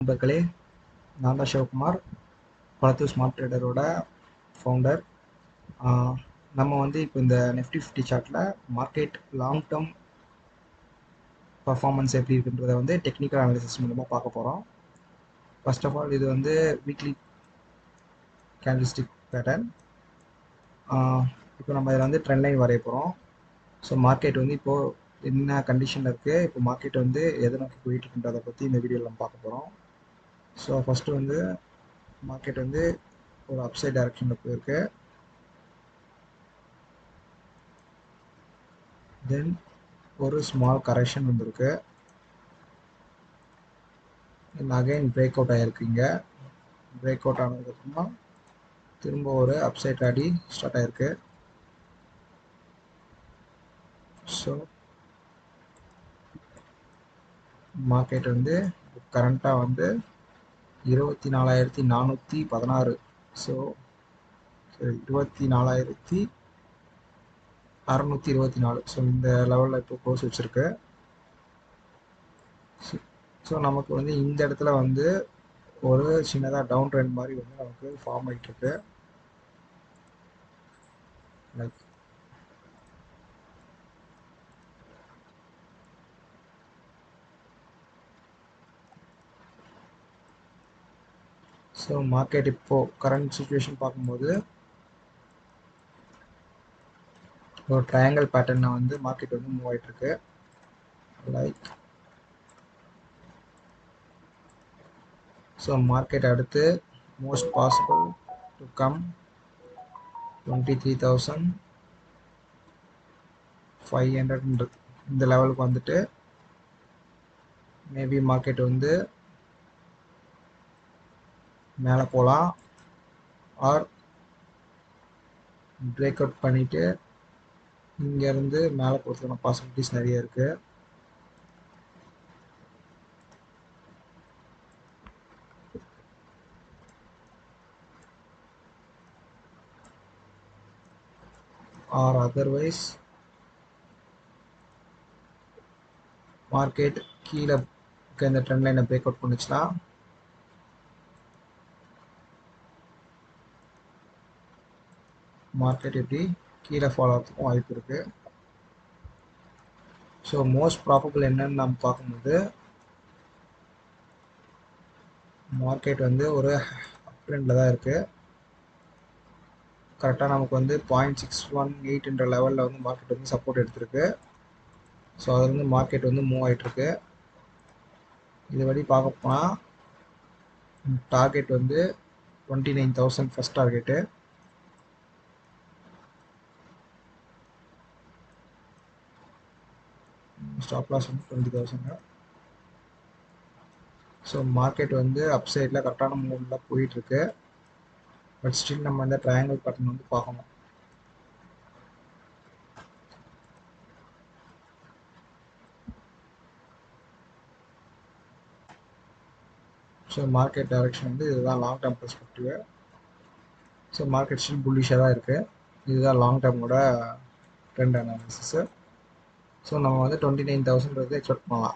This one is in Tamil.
நண்பர்களே, நான் தான் சிவகுமார், பளத்தூர் ஸ்மார்ட் ட்ரேடரோட ஃபவுண்டர். நம்ம வந்து இப்போ இந்த நிஃப்டி 50 சார்ட்டில் மார்க்கெட் லாங் டேர்ம் பர்ஃபார்மன்ஸ் எப்படி இருக்குன்றதை வந்து டெக்னிக்கல் அனாலிசிஸ் மூலமாக பார்க்க போகிறோம். ஃபர்ஸ்ட் ஆஃப் ஆல் இது வந்து வீக்லி கேண்டில்ஸ்டிக் பேட்டர்ன். இப்போ நம்ம இதில் வந்து ட்ரெண்ட் லைன் வரைய போகிறோம். ஸோ மார்க்கெட் வந்து இப்போது என்ன கண்டிஷனில் இருக்குது, இப்போ மார்க்கெட் வந்து எதை நோக்கி போயிட்டு இருக்குன்றதை பற்றி இந்த வீடியோவில் நம்ம பார்க்க போகிறோம். ஸோ ஃபஸ்ட்டு வந்து மார்க்கெட் வந்து ஒரு அப்சைட் டைரக்ஷனில் போயிருக்கு. தென் ஒரு ஸ்மால் கரெக்ஷன் வந்திருக்கு. தென் அகைன் பிரேக் அவுட் ஆகிருக்குங்க. பிரேக் அவுட் ஆனதுக்கப்புறமா திரும்ப ஒரு அப்சைட் ராடி ஸ்டார்ட் ஆகிருக்கு. ஸோ மார்க்கெட் வந்து கரண்ட்டாக வந்து 24,416. ஸோ 24,624. ஸோ இந்த லெவலில் இப்போ க்ளோஸ் வச்சுருக்கு. ஸோ நமக்கு வந்து இந்த இடத்துல வந்து ஒரு சின்னதாக டவுன் ட்ரெண்ட் மாதிரி வந்து நமக்கு ஃபார்ம் ஆகிட்டுருக்கு. லைக் ஸோ மார்க்கெட் இப்போது கரண்ட் சுச்சுவேஷன் பார்க்கும்போது ஒரு ட்ரையாங்கிள் பேட்டர்னில் வந்து மார்க்கெட் வந்து மூவ் ஆகிட்டுருக்கு. லைக் ஸோ மார்க்கெட் அடுத்து மோஸ்ட் பாசிபிள் டு கம் 23,500 இந்த லெவலுக்கு வந்துட்டு மேபி மார்க்கெட் வந்து மேலே போகலாம், ஆர் பிரேக் அவுட் பண்ணிவிட்டு இங்கேருந்து மேலே போகிறதுக்கான பாசிபிலிட்டிஸ் நிறைய இருக்குது. ஆர் அதர்வைஸ் மார்க்கெட் கீழே இந்த ட்ரெண்ட் லைனை பிரேக் அவுட் பண்ணிச்சுன்னா மார்க்கெட் எப்படி கீழே ஃபாலோ ஆகிறதுக்கும் வாய்ப்பு இருக்குது. ஸோ மோஸ்ட் ப்ராபபிள் என்னன்னு நம்ம பார்க்கும்போது மார்க்கெட் வந்து ஒரு அப் ட்ரெண்டில் தான் இருக்குது. கரெக்டாக நமக்கு வந்து 0.618 லெவலில் வந்து மார்க்கெட் வந்து சப்போர்ட் எடுத்திருக்கு. ஸோ அது வந்து மார்க்கெட் வந்து மூவ் ஆகிட்டுருக்கு. இதுபடி பார்க்க போனால் டார்கெட் வந்து 29,000 ஃபஸ்ட் டார்கெட்டு. ஸ்டாப் லாஸ் வந்து 20,000. ஸோ மார்க்கெட் வந்து அப் சைடில் கரெக்டான மூவ்ல போயிட்டுருக்கு. பட் ஸ்டில் நம்ம இந்த ட்ரையாங்கிள் பேட்டர்ன் வந்து பார்க்கணும். ஸோ மார்க்கெட் டைரக்ஷன் வந்து இதுதான் long term perspective. So market still புல்லிஷாக தான் இருக்குது. இதுதான் லாங் டேர்மோட ட்ரெண்ட் அனாலிசிஸு. ஸோ நம்ம வந்து 29,000 எக்ஸ்பெக்ட் பண்ணலாம்.